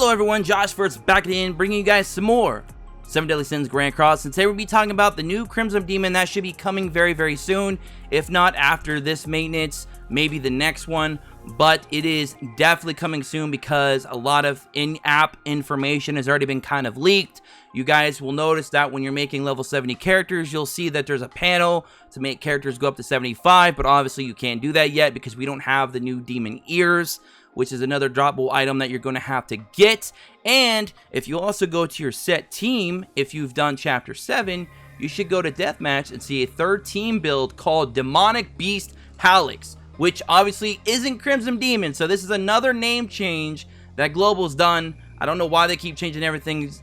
Hello everyone, Josh first back in, bringing you guys some more 7 Deadly Sins Grand Cross, and today we'll be talking about the new Crimson Demon that should be coming very soon, if not after this maintenance, maybe the next one, but it is definitely coming soon because a lot of in-app information has already been kind of leaked. You guys will notice that when you're making level 70 characters, you'll see that there's a panel to make characters go up to 75, but obviously you can't do that yet because we don't have the new demon ears, which is another droppable item that you're going to have to get. And if you also go to your set team, if you've done Chapter 7, you should go to Deathmatch and see a third team build called Demonic Beast Howlex, which obviously isn't Crimson Demon. So this is another name change that Global's done. I don't know why they keep changing everything,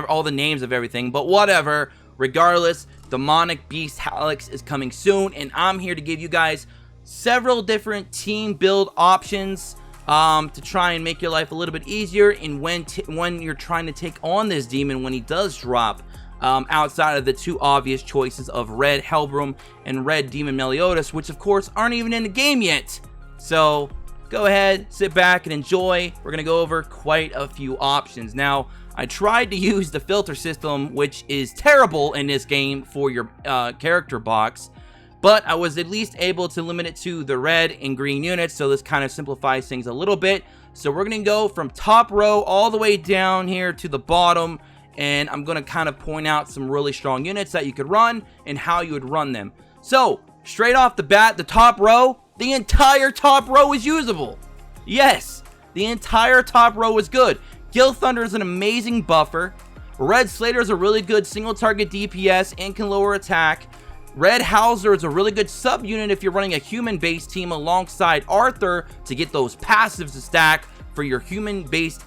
all the names of everything, but whatever. Regardless, Demonic Beast Howlex is coming soon, and I'm here to give you guys several different team build options to try and make your life a little bit easier and when you're trying to take on this demon when he does drop, outside of the two obvious choices of Red Hellbrum and Red Demon Meliodas, which of course aren't even in the game yet. So go ahead, sit back and enjoy. We're gonna go over quite a few options. Now, I tried to use the filter system, which is terrible in this game for your character box, but I was at least able to limit it to the red and green units, so this kind of simplifies things a little bit. So we're going to go from top row all the way down here to the bottom, and I'm going to kind of point out some really strong units that you could run and how you would run them. So, straight off the bat, the top row, the entire top row is usable. Yes, the entire top row is good. Gil Thunder is an amazing buffer. Red Slater is a really good single target DPS and can lower attack. Red Hauser is a really good sub-unit if you're running a human-based team alongside Arthur to get those passives to stack for your human-based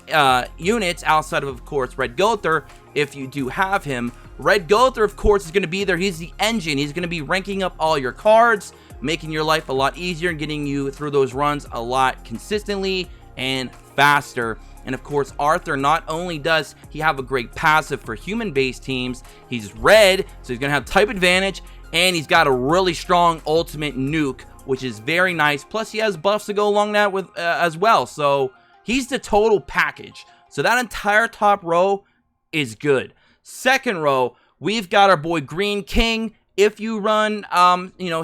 units outside of course, Red Gother, if you do have him. Red Gother, of course, is going to be there. He's the engine. He's going to be ranking up all your cards, making your life a lot easier and getting you through those runs a lot consistently and faster. And of course, Arthur, not only does he have a great passive for human-based teams, he's red, so he's going to have type advantage, and he's got a really strong ultimate nuke, which is very nice. Plus, he has buffs to go along that with as well. So he's the total package. So that entire top row is good. Second row, we've got our boy Green King. If you run,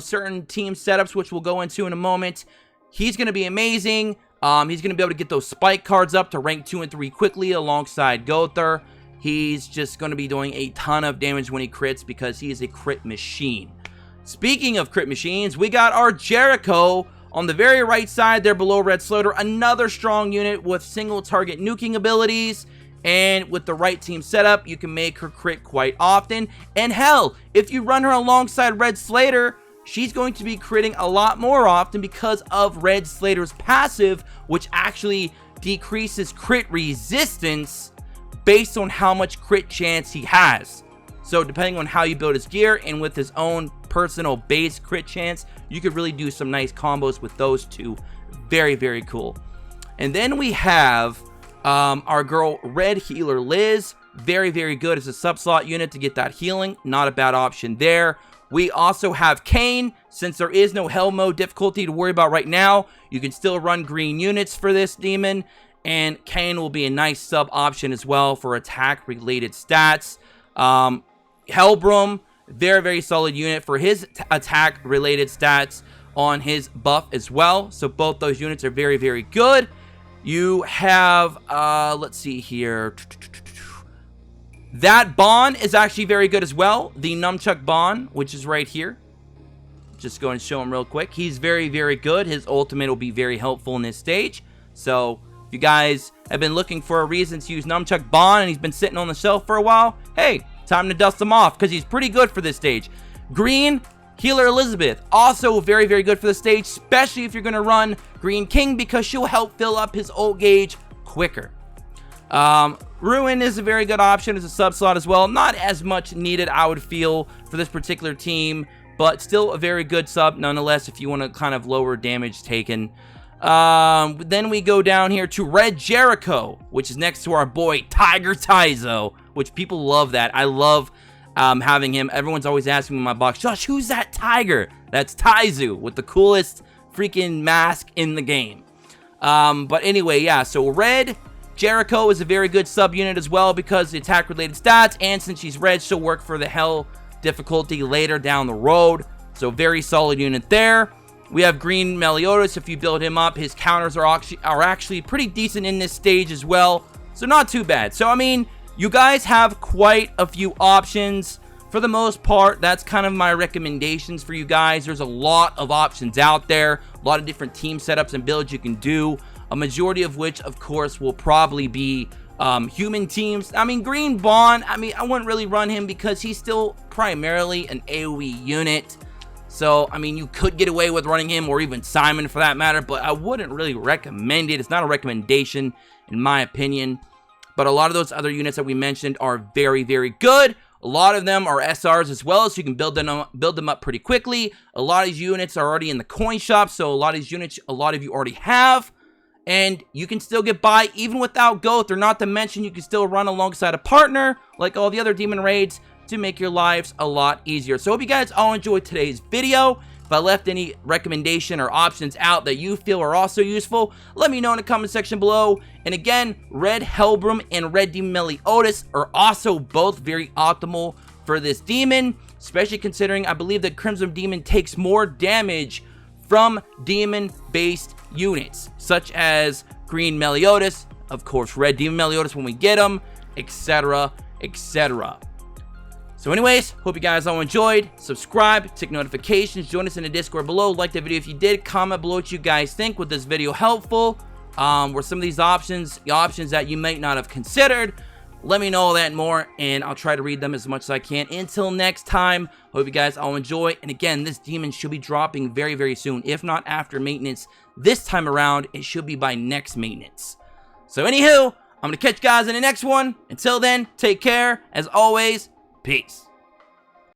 certain team setups, which we'll go into in a moment, he's going to be amazing. He's going to be able to get those spike cards up to rank 2 and 3 quickly alongside Gother. He's just going to be doing a ton of damage when he crits because he is a crit machine. Speaking of crit machines, we got our Jericho on the very right side there below Red Slater. Another strong unit with single target nuking abilities. And with the right team setup, you can make her crit quite often. And hell, if you run her alongside Red Slater, she's going to be critting a lot more often because of Red Slater's passive, which actually decreases crit resistance based on how much crit chance he has. So depending on how you build his gear and with his own personal base crit chance, you could really do some nice combos with those two. Very cool. And then we have our girl Red Healer Liz. Very good as a sub-slot unit to get that healing. Not a bad option there. We also have Kane. Since there is no hell mode difficulty to worry about right now, you can still run green units for this demon. And Kane will be a nice sub option as well for attack-related stats. Hellbrum, very solid unit for his attack-related stats on his buff as well. So both those units are very good. You have, let's see here. That Bond is actually very good as well. The Nunchuck Bond, which is right here. Just go and show him real quick. He's very good. His ultimate will be very helpful in this stage. So if you guys have been looking for a reason to use Nunchuck Bond and he's been sitting on the shelf for a while, hey, time to dust him off because he's pretty good for this stage. Green Healer Elizabeth, also very good for the stage, especially if you're going to run Green King because she'll help fill up his ult gauge quicker. Ruin is a very good option as a sub slot as well. Not as much needed, I would feel, for this particular team, but still a very good sub nonetheless if you want to kind of lower damage taken. Then we go down here to Red Jericho, which is next to our boy Tiger Taizo, which people love that. I love having him. Everyone's always asking me in my box, Josh, who's that tiger? That's Taizu with the coolest freaking mask in the game. But anyway, yeah, so Red Jericho is a very good subunit as well because the attack related stats, and since she's red, she'll work for the hell difficulty later down the road. So very solid unit there. We have Green Meliodas. If you build him up, his counters are actually pretty decent in this stage as well. So not too bad. So I mean, you guys have quite a few options. For the most part, that's kind of my recommendations for you guys. There's a lot of options out there, a lot of different team setups and builds you can do, a majority of which, of course, will probably be human teams. I mean, Green Bond, I wouldn't really run him because he's still primarily an AoE unit. So, I mean, you could get away with running him, or even Simon for that matter, but I wouldn't really recommend it. It's not a recommendation, in my opinion. But a lot of those other units that we mentioned are very, very good. A lot of them are SRs as well, so you can build them up pretty quickly. A lot of these units are already in the coin shop, so a lot of these units, a lot of you already have. And you can still get by even without Goth, or not to mention you can still run alongside a partner, like all the other demon raids, to make your lives a lot easier. So I hope you guys all enjoyed today's video. If I left any recommendation or options out that you feel are also useful, let me know in the comment section below. And again, Red Hellbrum and Red Demon Meliodas are also both very optimal for this demon, especially considering I believe that Crimson Demon takes more damage from demon-based units, such as Green Meliodas, of course, Red Demon Meliodas when we get them, etc., etc. So anyways, hope you guys all enjoyed. Subscribe, tick notifications, join us in the Discord below. Like the video if you did. Comment below what you guys think. Was this video helpful? Were some of these options that you might not have considered? Let me know that and more, and I'll try to read them as much as I can. Until next time, hope you guys all enjoy. And again, this demon should be dropping very, very soon. If not after maintenance this time around, it should be by next maintenance. So anywho, I'm going to catch you guys in the next one. Until then, take care. As always, peace.